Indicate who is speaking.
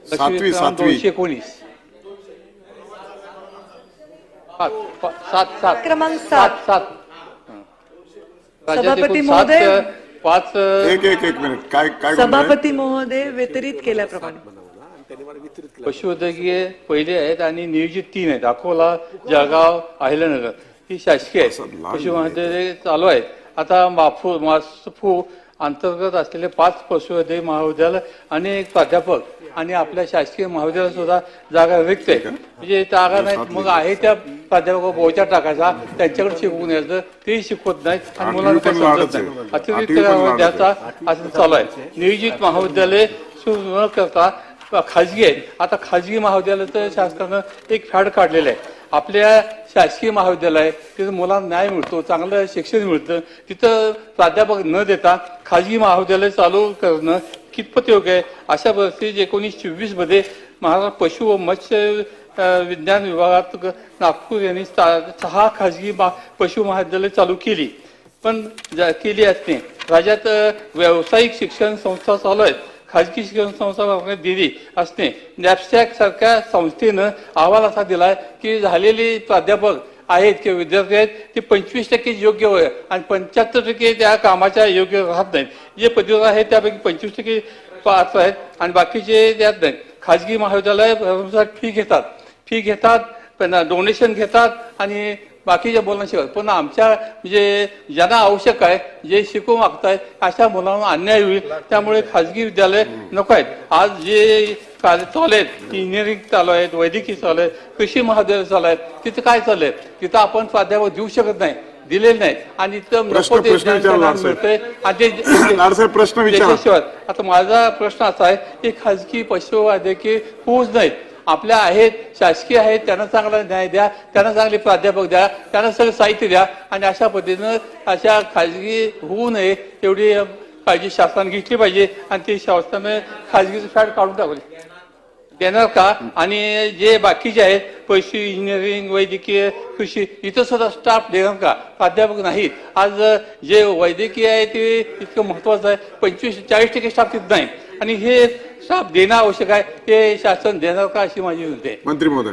Speaker 1: सातवी
Speaker 2: 219 सात
Speaker 3: क्रमांक 7. सभापती महोदय.
Speaker 2: 5
Speaker 1: एक मिनिट काय काय म्हणताय?
Speaker 3: सभापती महोदय वितरित केल्याप्रमाणे
Speaker 2: पशुवैद्यकीय पहिले आहेत आणि नियोजित 3 आहेत. अकोला, जळगाव, अहिल्यानगर ही शासकीय आहेत. पशुवैद्यकीय चालू आहेत. आता मासफू अंतर्गत असलेले 5 पशुवैद्यकीय महाविद्यालय आणि एक प्राध्यापक आणि आपल्या शासकीय महाविद्यालयात सुद्धा जागा रिक्त आहे. म्हणजे जागा नाहीत मग आहे त्या प्राध्यापक बोचा टाकायचा, त्यांच्याकडे शिकवून यायचं, तेही शिकवत नाहीत आणि मुलांना काही समजत नाही. अतिरिक्त द्यायचा असं चालू आहे. नियोजित महाविद्यालय सुरू न करता खाजगी आहेत. आता खाजगी महाविद्यालयाचं शासनानं एक फॅड काढलेलं आहे. आपल्या शासकीय महाविद्यालय आहे तिथं मुलांना न्याय मिळतो, चांगलं शिक्षण मिळतं, तिथं प्राध्यापक न देता खाजगी महाविद्यालय चालू करणं कितपत योग्य आहे? अशा परिस्थितीत 1924 मध्ये महाराष्ट्र पशु व मत्स्य विज्ञान विभागात नागपूर यांनी 6 खाजगी पशु महाविद्यालय चालू केली. पण केली असते राज्यात व्यावसायिक शिक्षण संस्था चालू आहेत. खाजगी शिक्षण संस्था दिली असते. नॅपसॅक सारख्या संस्थेनं अहवाल असा दिलाय की झालेले प्राध्यापक आहेत किंवा विद्यार्थी आहेत ते 25% योग्य होय आणि 75% त्या कामाच्या योग्य राहत नाहीत. जे पदवीधर आहेत त्यापैकी 25% पात्र आहेत आणि बाकीचे त्यात नाहीत. खाजगी महाविद्यालय फी घेतात पण डोनेशन घेतात आणि बाकीच्या मुलांना शिकतात. पण आमच्या म्हणजे ज्यांना आवश्यक आहे जे शिकू मागतायत अशा मुलांना अन्याय होईल. त्यामुळे खाजगी विद्यालय नको आहेत. आज जे चालू आहेत, इंजिनिअरिंग चालू आहेत, वैद्यकीय चालू आहेत, कृषी महाविद्यालय चालू आहेत, तिथं काय चाललंय? तिथं आपण प्राध्यापक देऊ शकत नाही, दिलेले नाही आणि त्याशिवाय आता माझा प्रश्न असा आहे की खाजगी पशुवैद्यकीय होऊच नाहीत. आपल्या आहेत शासकीय आहेत त्यांना चांगला न्याय द्या, त्यांना चांगले प्राध्यापक द्या, त्यांना सगळं साहित्य द्या आणि अशा पद्धतीनं अशा खाजगी होऊ नये एवढी काळजी शासनाने घेतली पाहिजे आणि ते शासनाने खाजगीचं फॅड काढून टाकले देणार का? आणि जे बाकीचे आहेत पशु इंजिनिअरिंग वैद्यकीय कृषी इथं सुद्धा स्टाफ देणार का? प्राध्यापक नाहीत. आज जे वैद्यकीय आहे ते इतकं महत्वाचं आहे. 25-40% स्टाफ तिथं नाही आणि हे स्टाफ देणं आवश्यक आहे. ते शासन देणार का अशी माझी विनंती आहे.
Speaker 1: मंत्री महोदय.